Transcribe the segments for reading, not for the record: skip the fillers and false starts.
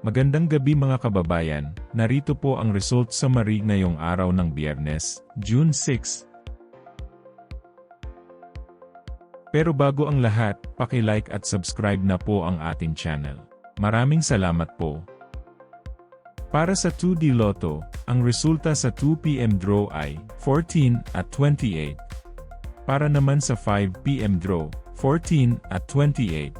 Magandang gabi mga kababayan, narito po ang result summary ngayong araw ng Biyernes, June 6. Pero bago ang lahat, paki-like at subscribe na po ang ating channel. Maraming salamat po. Para sa 2D Lotto, ang resulta sa 2 PM draw ay 14 at 28. Para naman sa 5 PM draw, 14 at 28.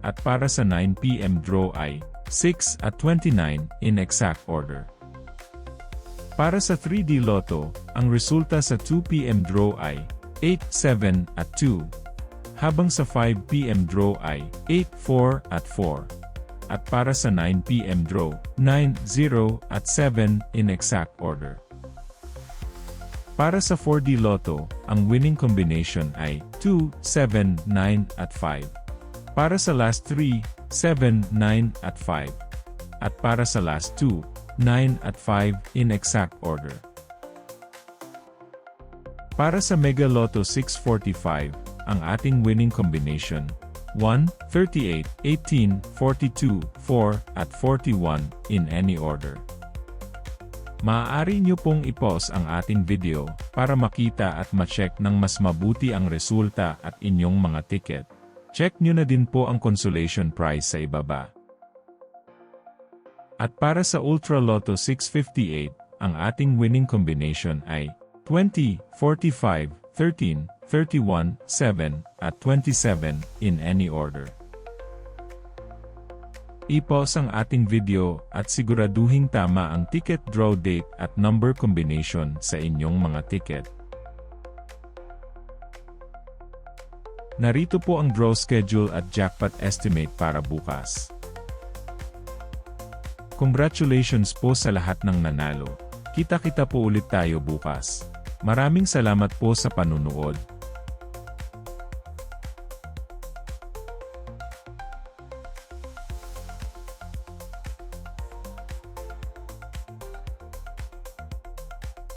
At para sa 9 PM draw ay 6 at 29 in exact order. Para sa 3D Lotto, ang resulta sa 2 PM draw ay 8, 7 at 2. Habang sa 5 PM draw ay 8, 4 at 4. At para sa 9 PM draw, 9, 0 at 7 in exact order. Para sa 4D Lotto, ang winning combination ay 2, 7, 9 at 5. Para sa last 3, 7, 9 at 5. At para sa last 2, 9 at 5 in exact order. Para sa Mega Lotto 645, ang ating winning combination 1, 38, 18, 42, 4 at 41 in any order. Maaari nyo pong i-pause ang ating video para makita at ma-check ng mas mabuti ang resulta at inyong mga ticket. Check nyo na din po ang consolation prize sa ibaba. At para sa Ultra Lotto 658, ang ating winning combination ay 20, 45, 13, 31, 7, at 27 in any order. I-pause ang ating video at siguraduhing tama ang ticket draw date at number combination sa inyong mga ticket. Narito po ang draw schedule at jackpot estimate para bukas. Congratulations po sa lahat ng nanalo. Kita-kita po ulit tayo bukas. Maraming salamat po sa panunood.